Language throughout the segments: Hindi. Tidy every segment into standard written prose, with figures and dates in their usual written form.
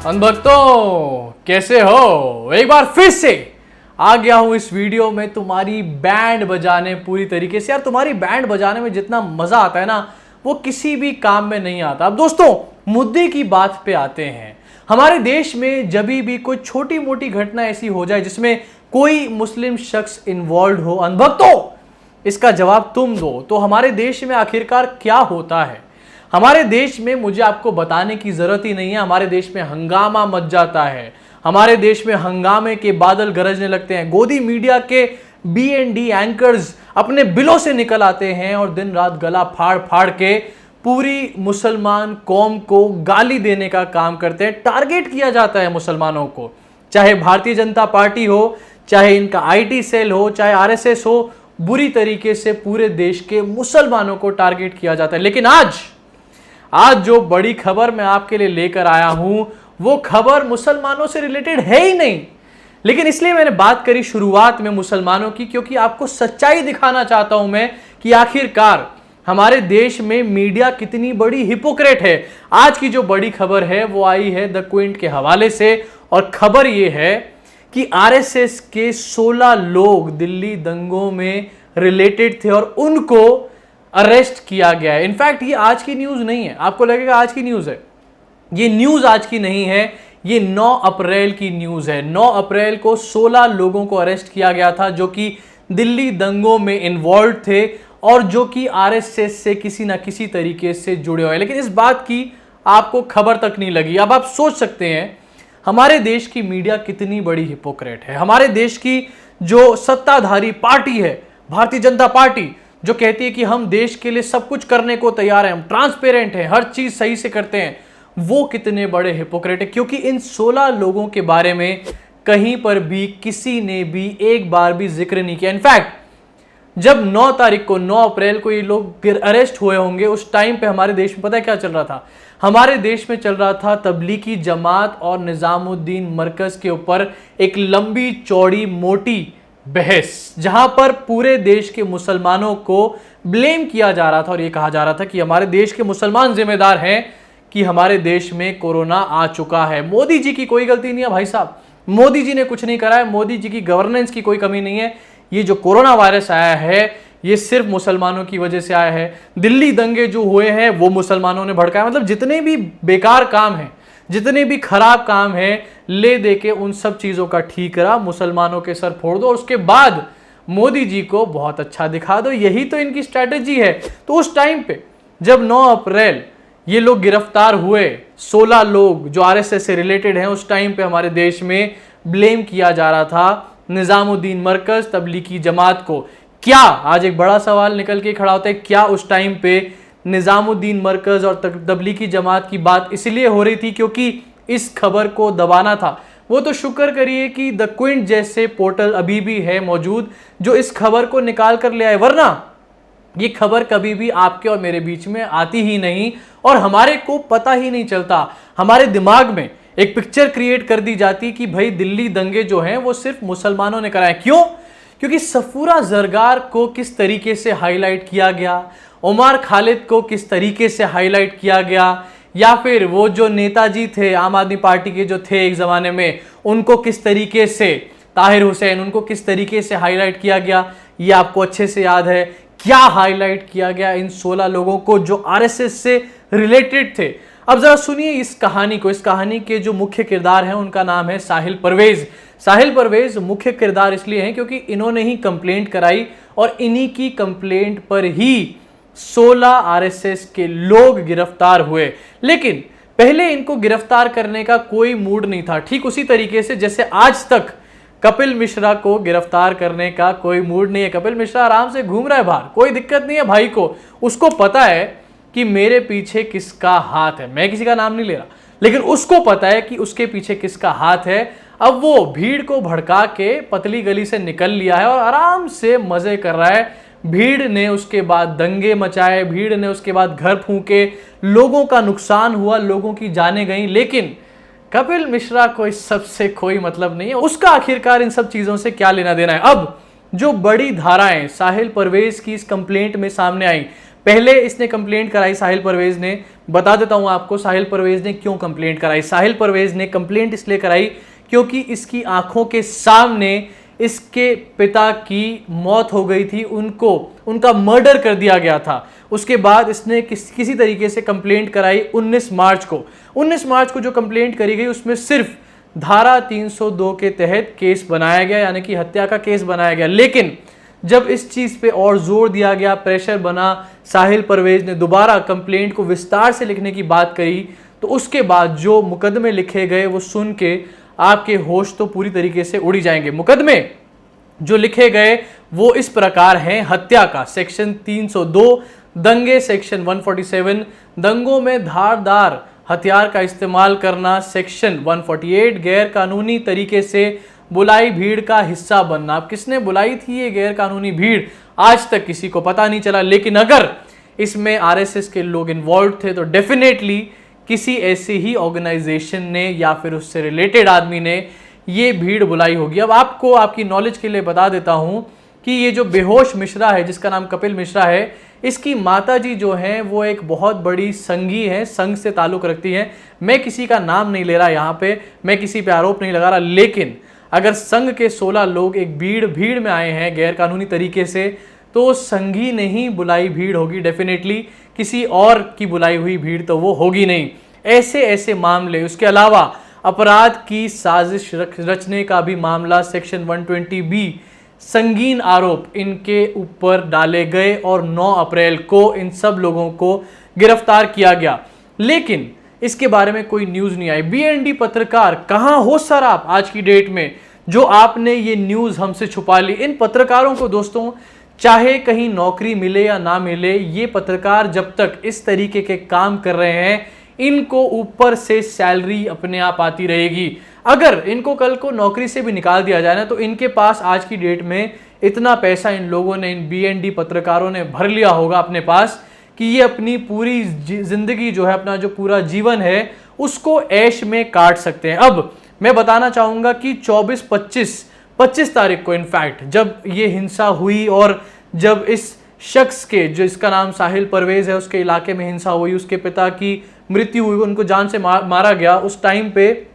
भक्तों कैसे हो। एक बार फिर से आ गया हूं इस वीडियो में तुम्हारी बैंड बजाने पूरी तरीके से। यार तुम्हारी बैंड बजाने में जितना मजा आता है ना वो किसी भी काम में नहीं आता। अब दोस्तों मुद्दे की बात पे आते हैं। हमारे देश में जब भी कोई छोटी मोटी घटना ऐसी हो जाए जिसमें कोई मुस्लिम शख्स इन्वॉल्व हो, अनभक्तों इसका जवाब तुम दो तो हमारे देश में आखिरकार क्या होता है। हमारे देश में मुझे आपको बताने की जरूरत ही नहीं है, हमारे देश में हंगामा मच जाता है। हमारे देश में हंगामे के बादल गरजने लगते हैं। गोदी मीडिया के BND एंकर्स अपने बिलों से निकल आते हैं और दिन रात गला फाड़ फाड़ के पूरी मुसलमान कौम को गाली देने का काम करते हैं। टारगेट किया जाता है मुसलमानों को, चाहे भारतीय जनता पार्टी हो, चाहे इनका IT सेल हो, चाहे RSS हो, बुरी तरीके से पूरे देश के मुसलमानों को टारगेट किया जाता है। लेकिन आज जो बड़ी खबर मैं आपके लिए लेकर आया हूं वो खबर मुसलमानों से रिलेटेड है ही नहीं। लेकिन इसलिए मैंने बात करी शुरुआत में मुसलमानों की, क्योंकि आपको सच्चाई दिखाना चाहता हूं मैं कि आखिरकार हमारे देश में मीडिया कितनी बड़ी हिपोक्रेट है। आज की जो बड़ी खबर है वो आई है द क्विंट के हवाले से, और खबर ये है कि RSS के 16 लोग दिल्ली दंगों में रिलेटेड थे और उनको अरेस्ट किया गया है। इनफैक्ट ये आज की न्यूज नहीं है, आपको लगेगा आज की न्यूज है, ये न्यूज आज की नहीं है, ये 9 अप्रैल की न्यूज है। 9 अप्रैल को 16 लोगों को अरेस्ट किया गया था जो कि दिल्ली दंगों में इन्वॉल्व थे और जो कि RSS से किसी ना किसी तरीके से जुड़े हुए। लेकिन इस बात की आपको खबर तक नहीं लगी। अब आप सोच सकते हैं हमारे देश की मीडिया कितनी बड़ी हिपोक्रेट है। हमारे देश की जो सत्ताधारी पार्टी है भारतीय जनता पार्टी, जो कहती है कि हम देश के लिए सब कुछ करने को तैयार हैं, हम ट्रांसपेरेंट हैं, हर चीज सही से करते हैं, वो कितने बड़े हिपोक्रेट है। क्योंकि इन 16 लोगों के बारे में कहीं पर भी किसी ने भी एक बार भी जिक्र नहीं किया। इनफैक्ट जब 9 तारीख को 9 अप्रैल को ये लोग अरेस्ट हुए होंगे उस टाइम पे हमारे देश में पता है क्या चल रहा था। हमारे देश में चल रहा था तबलीगी जमात और निजामुद्दीन मरकज के ऊपर एक लंबी चौड़ी मोटी बहस, जहां पर पूरे देश के मुसलमानों को ब्लेम किया जा रहा था और यह कहा जा रहा था कि हमारे देश के मुसलमान जिम्मेदार हैं कि हमारे देश में कोरोना आ चुका है। मोदी जी की कोई गलती नहीं है भाई साहब, मोदी जी ने कुछ नहीं करा है, मोदी जी की गवर्नेंस की कोई कमी नहीं है। ये जो कोरोना वायरस आया है ये सिर्फ मुसलमानों की वजह से आया है। दिल्ली दंगे जो हुए हैं वो मुसलमानों ने भड़काया। मतलब जितने भी बेकार काम हैं, जितने भी खराब काम हैं, ले दे के उन सब चीजों का ठीकरा मुसलमानों के सर फोड़ दो और उसके बाद मोदी जी को बहुत अच्छा दिखा दो। यही तो इनकी स्ट्रैटेजी है। तो उस टाइम पे जब 9 अप्रैल ये लोग गिरफ्तार हुए, 16 लोग जो RSS से रिलेटेड हैं, उस टाइम पे हमारे देश में ब्लेम किया जा रहा था निजामुद्दीन मरकज तबलीगी जमात को। क्या आज एक बड़ा सवाल निकल के खड़ा होता है, क्या उस टाइम पे निजामुद्दीन मरकज और तबलीगी जमात की बात इसलिए हो रही थी क्योंकि इस खबर को दबाना था? वो तो शुक्र करिए कि द क्विंट जैसे पोर्टल अभी भी है मौजूद जो इस खबर को निकाल कर ले आए, वरना ये खबर कभी भी आपके और मेरे बीच में आती ही नहीं और हमारे को पता ही नहीं चलता। हमारे दिमाग में एक पिक्चर क्रिएट कर दी जाती कि भाई दिल्ली दंगे जो हैं वो सिर्फ मुसलमानों ने कराए। क्यों? क्योंकि सफूरा जरगार को किस तरीके से हाईलाइट किया गया, उमर खालिद को किस तरीके से हाईलाइट किया गया, या फिर वो जो नेताजी थे आम आदमी पार्टी के जो थे एक जमाने में, उनको किस तरीके से, ताहिर हुसैन, उनको किस तरीके से हाईलाइट किया गया, ये आपको अच्छे से याद है। क्या हाईलाइट किया गया इन 16 लोगों को जो RSS से रिलेटेड थे। अब जरा सुनिए इस कहानी को। इस कहानी के जो मुख्य किरदार हैं उनका नाम है साहिल परवेज। साहिल परवेज मुख्य किरदार इसलिए हैं क्योंकि इन्होंने ही कंप्लेंट कराई और इन्हीं की कंप्लेंट पर ही 16 RSS के लोग गिरफ्तार हुए। लेकिन पहले इनको गिरफ्तार करने का कोई मूड नहीं था, ठीक उसी तरीके से जैसे आज तक कपिल मिश्रा को गिरफ्तार करने का कोई मूड नहीं है। कपिल मिश्रा आराम से घूम रहा है बाहर, कोई दिक्कत नहीं है भाई को। उसको पता है कि मेरे पीछे किसका हाथ है, मैं किसी का नाम नहीं ले रहा, लेकिन उसको पता है कि उसके पीछे किसका हाथ है। अब वो भीड़ को भड़का के पतली गली से निकल लिया है और आराम से मजे कर रहा है। भीड़ ने उसके बाद दंगे मचाए, भीड़ ने उसके बाद घर फूंके, लोगों का नुकसान हुआ, लोगों की जानें गई, लेकिन कपिल मिश्रा को इस सब से कोई मतलब नहीं है। उसका आखिरकार इन सब चीजों से क्या लेना देना है। अब जो बड़ी धाराएं साहिल परवेज की इस कंप्लेंट में सामने आई, पहले इसने कंप्लेंट कराई साहिल परवेज ने। बता देता हूं आपको साहिल परवेज ने क्यों कंप्लेंट कराई। साहिल परवेज ने कंप्लेंट इसलिए कराई क्योंकि इसकी आंखों के सामने इसके पिता की मौत हो गई थी, उनका मर्डर कर दिया गया था। उसके बाद इसने किसी तरीके से कंप्लेंट कराई 19 मार्च को। 19 मार्च को जो कंप्लेंट करी गई उसमें सिर्फ धारा 302 के तहत केस बनाया गया, यानी कि हत्या का केस बनाया गया। लेकिन जब इस चीज पे और जोर दिया गया, प्रेशर बना, साहिल परवेज ने दोबारा कंप्लेंट को विस्तार से लिखने की बात कही, तो उसके बाद जो मुकदमे लिखे गए वो सुन के आपके होश तो पूरी तरीके से उड़ी जाएंगे। मुकदमे जो लिखे गए वो इस प्रकार हैं: हत्या का सेक्शन 302, दंगे सेक्शन 147, दंगों में धारदार हथियार का इस्तेमाल करना सेक्शन 148, गैर कानूनी तरीके से बुलाई भीड़ का हिस्सा बनना। अब किसने बुलाई थी ये गैर कानूनी भीड़, आज तक किसी को पता नहीं चला, लेकिन अगर इसमें आरएसएस के लोग इन्वॉल्व थे तो डेफिनेटली किसी ऐसी ही ऑर्गेनाइजेशन ने या फिर उससे रिलेटेड आदमी ने ये भीड़ बुलाई होगी। अब आपको आपकी नॉलेज के लिए बता देता हूं कि ये जो बेहोश मिश्रा है, जिसका नाम कपिल मिश्रा है, इसकी माताजी जो हैं वो एक बहुत बड़ी संघी हैं, संघ से ताल्लुक रखती हैं। मैं किसी का नाम नहीं ले रहा यहाँ पे, मैं किसी पे आरोप नहीं लगा रहा, लेकिन अगर संघ के 16 लोग एक भीड़ में आए हैं गैर कानूनी तरीके से, तो संघी ने ही बुलाई भीड़ होगी डेफिनेटली, किसी और की बुलाई हुई भीड़ तो वो होगी नहीं। ऐसे मामले, उसके अलावा अपराध की साजिश रचने का भी मामला सेक्शन 120B, संगीन आरोप इनके ऊपर डाले गए और 9 अप्रैल को इन सब लोगों को गिरफ्तार किया गया। लेकिन इसके बारे में कोई न्यूज नहीं आई। बीएनडी पत्रकार कहां हो सर आप आज की डेट में, जो आपने ये न्यूज हमसे छुपा ली। इन पत्रकारों को दोस्तों चाहे कहीं नौकरी मिले या ना मिले, ये पत्रकार जब तक इस तरीके के काम कर रहे हैं इनको ऊपर से सैलरी अपने आप आती रहेगी। अगर इनको कल को नौकरी से भी निकाल दिया जाए ना, तो इनके पास आज की डेट में इतना पैसा इन लोगों ने, इन बीएनडी पत्रकारों ने भर लिया होगा अपने पास कि ये अपनी पूरी जिंदगी जो है, अपना जो पूरा जीवन है उसको ऐश में काट सकते हैं। अब मैं बताना चाहूंगा कि 25 तारीख को इनफैक्ट जब ये हिंसा हुई और जब इस शख्स के, जो इसका नाम साहिल परवेज है, उसके इलाके में हिंसा हुई, उसके पिता की मृत्यु हुई, उनको जान से मारा गया, उस टाइम पे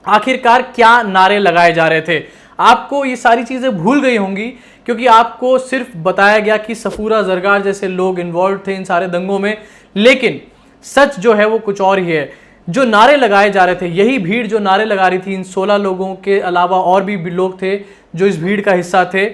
आखिरकार क्या नारे लगाए जा रहे थे। आपको ये सारी चीजें भूल गई होंगी क्योंकि आपको सिर्फ बताया गया कि सफूरा जरगार जैसे लोग इन्वॉल्व थे इन सारे दंगों में, लेकिन सच जो है वो कुछ और ही है। जो नारे लगाए जा रहे थे, यही भीड़ जो नारे लगा रही थी, इन 16 लोगों के अलावा और भी लोग थे जो इस भीड़ का हिस्सा थे।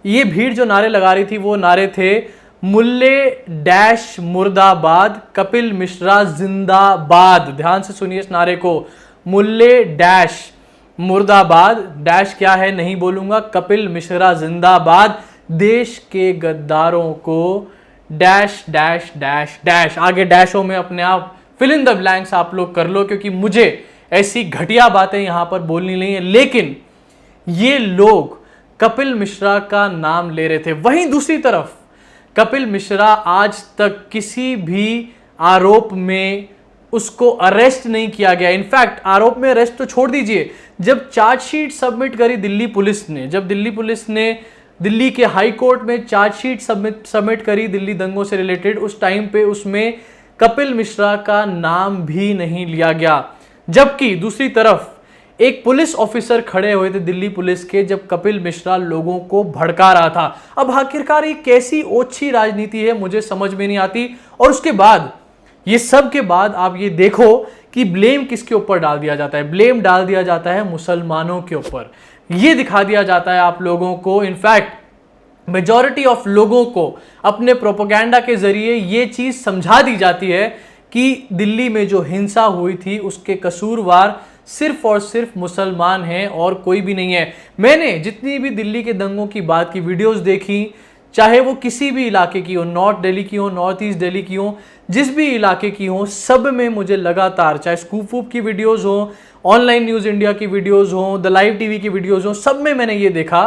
ये भीड़ जो नारे लगा रही थी वो नारे थे मुल्ले डैश मुर्दाबाद, कपिल मिश्रा जिंदाबाद। ध्यान से सुनिए इस नारे को, मुल्ले डैश मुर्दाबाद, डैश क्या है नहीं बोलूंगा, कपिल मिश्रा जिंदाबाद, देश के गद्दारों को डैश डैश डैश डैश। आगे डैशों में अपने आप फिल इन द ब्लैंक्स आप लोग कर लो, क्योंकि मुझे ऐसी घटिया बातें यहां पर बोलनी नहीं है। लेकिन ये लोग कपिल मिश्रा का नाम ले रहे थे। वहीं दूसरी तरफ कपिल मिश्रा आज तक किसी भी आरोप में उसको अरेस्ट नहीं किया गया। इनफैक्ट आरोप में अरेस्ट तो छोड़ दीजिए, जब चार्जशीट सबमिट करी दिल्ली पुलिस ने, जब दिल्ली पुलिस ने दिल्ली के हाई कोर्ट में चार्जशीट सबमिट करी दिल्ली दंगों से रिलेटेड, उस टाइम पे उसमें कपिल मिश्रा का नाम भी नहीं लिया गया। जबकि दूसरी तरफ एक पुलिस ऑफिसर खड़े हुए थे दिल्ली पुलिस के, जब कपिल मिश्रा लोगों को भड़का रहा था। अब आखिरकार ये कैसी ओछी राजनीति है मुझे समझ में नहीं आती। और उसके बाद, ये सब के बाद आप ये देखो कि ब्लेम किसके ऊपर डाल दिया जाता है। ब्लेम डाल दिया जाता है मुसलमानों के ऊपर। ये दिखा दिया जाता है आप लोगों को, इनफैक्ट मेजॉरिटी ऑफ लोगों को अपने प्रोपेगेंडा के जरिए ये चीज समझा दी जाती है कि दिल्ली में जो हिंसा हुई थी उसके कसूरवार सिर्फ और सिर्फ मुसलमान हैं और कोई भी नहीं है। मैंने जितनी भी दिल्ली के दंगों की बात की वीडियोस देखी, चाहे वो किसी भी इलाके की हो, नॉर्थ दिल्ली की हो, नॉर्थ ईस्ट दिल्ली की हो, जिस भी इलाके की हो, सब में मुझे लगातार, चाहे स्कूप वूप की वीडियोस हो, ऑनलाइन न्यूज इंडिया की वीडियोस हो, द लाइव टीवी की वीडियोस हो, सब में मैंने ये देखा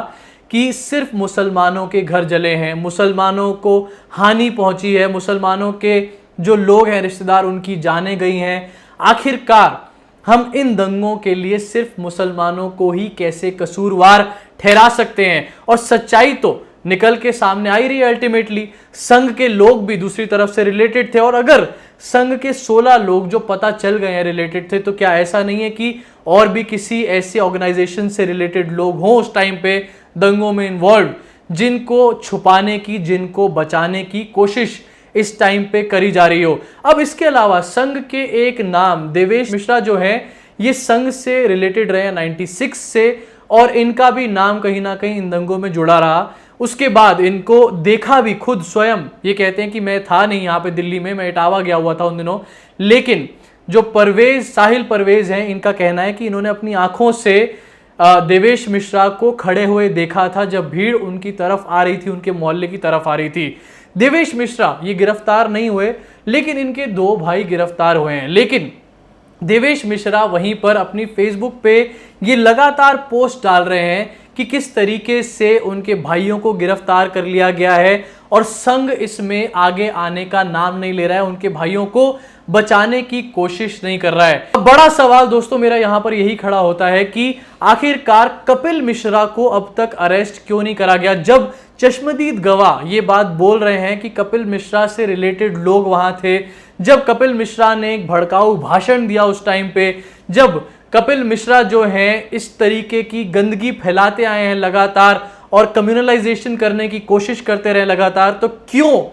कि सिर्फ मुसलमानों के घर जले हैं, मुसलमानों को हानि पहुंची है, मुसलमानों के जो लोग हैं रिश्तेदार उनकी जानें गई हैं। आखिरकार हम इन दंगों के लिए सिर्फ मुसलमानों को ही कैसे कसूरवार ठहरा सकते हैं। और सच्चाई तो निकल के सामने आई रही है। अल्टीमेटली संघ के लोग भी दूसरी तरफ से रिलेटेड थे, और अगर संघ के 16 लोग जो पता चल गए हैं रिलेटेड थे, तो क्या ऐसा नहीं है कि और भी किसी ऐसे ऑर्गेनाइजेशन से रिलेटेड लोग हों उस टाइम पे दंगों में इन्वॉल्व, जिनको छुपाने की, जिनको बचाने की कोशिश इस टाइम पे करी जा रही हो। अब इसके अलावा संघ के एक नाम देवेश मिश्रा जो है, ये संघ से रिलेटेड रहे 96 से, और इनका भी नाम कहीं ना कहीं इन दंगों में जुड़ा रहा। उसके बाद इनको देखा भी, खुद स्वयं ये कहते हैं कि मैं था नहीं यहाँ पे दिल्ली में, मैं इटावा गया हुआ था उन दिनों, लेकिन जो परवेज, साहिल परवेज हैं, इनका कहना है कि इन्होंने अपनी आंखों से देवेश मिश्रा को खड़े हुए देखा था जब भीड़ उनकी तरफ आ रही थी, उनके मोहल्ले की तरफ आ रही थी। देवेश मिश्रा ये गिरफ्तार नहीं हुए, लेकिन इनके 2 भाई गिरफ्तार हुए हैं। लेकिन देवेश मिश्रा वहीं पर अपनी फेसबुक पे ये लगातार पोस्ट डाल रहे हैं कि किस तरीके से उनके भाइयों को गिरफ्तार कर लिया गया है, और संघ इसमें आगे आने का नाम नहीं ले रहा है, उनके भाइयों को बचाने की कोशिश नहीं कर रहा है। बड़ा सवाल दोस्तों मेरा यहां पर यही खड़ा होता है कि आखिरकार कपिल मिश्रा को अब तक अरेस्ट क्यों नहीं करा गया, जब चश्मदीद गवाह ये बात बोल रहे हैं कि कपिल मिश्रा से रिलेटेड लोग वहां थे, जब कपिल मिश्रा ने एक भड़काऊ भाषण दिया उस टाइम पे, जब कपिल मिश्रा जो हैं इस तरीके की गंदगी फैलाते आए हैं लगातार और कम्युनलाइजेशन करने की कोशिश करते रहे लगातार, तो क्यों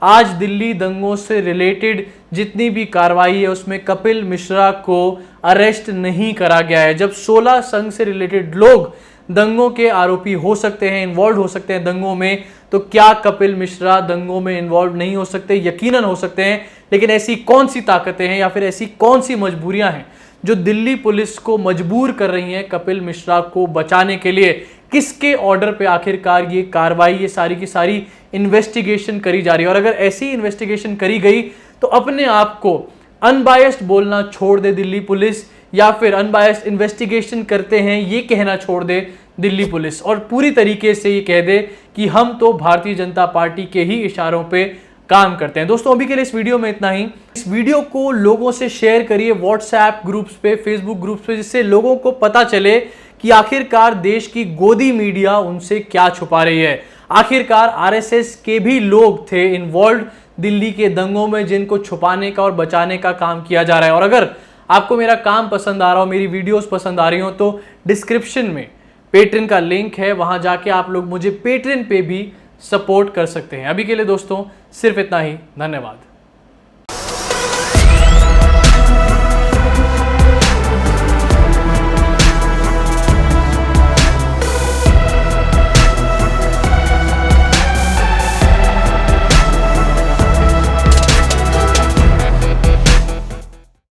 आज दिल्ली दंगों से रिलेटेड जितनी भी कार्रवाई है उसमें कपिल मिश्रा को अरेस्ट नहीं करा गया है? जब 16 संघ से रिलेटेड लोग दंगों के आरोपी हो सकते हैं, इन्वॉल्व हो सकते हैं दंगों में, तो क्या कपिल मिश्रा दंगों में इन्वॉल्व नहीं हो सकते? यकीनन हो सकते हैं, लेकिन ऐसी कौन सी ताकतें हैं या फिर ऐसी कौन सी मजबूरियां हैं जो दिल्ली पुलिस को मजबूर कर रही हैं कपिल मिश्रा को बचाने के लिए? किसके ऑर्डर पे आखिरकार ये कार्रवाई, ये सारी की सारी इन्वेस्टिगेशन करी जा रही है? और अगर ऐसी इन्वेस्टिगेशन करी गई तो अपने आप को अनबायस्ड बोलना छोड़ दे दिल्ली पुलिस, या फिर अनबायस्ड इन्वेस्टिगेशन करते हैं ये कहना छोड़ दे दिल्ली पुलिस, और पूरी तरीके से ये कह दे कि हम तो भारतीय जनता पार्टी के ही इशारों पे काम करते हैं। दोस्तों अभी के लिए इस वीडियो में इतना ही। इस वीडियो को लोगों से शेयर करिए व्हाट्सएप ग्रुप्स पे, फेसबुक ग्रुप्स पे, जिससे लोगों को पता चले कि आखिरकार देश की गोदी मीडिया उनसे क्या छुपा रही है। आखिरकार आरएसएस के भी लोग थे इन्वॉल्व दिल्ली के दंगों में, जिनको छुपाने का और बचाने का काम किया जा रहा है। और अगर आपको मेरा काम पसंद आ रहा हो, मेरी वीडियोस पसंद आ रही हो, तो डिस्क्रिप्शन में पेट्रेन का लिंक है, वहां जाके आप लोग मुझे पेट्रेन पे भी सपोर्ट कर सकते हैं। अभी के लिए दोस्तों सिर्फ इतना ही, धन्यवाद।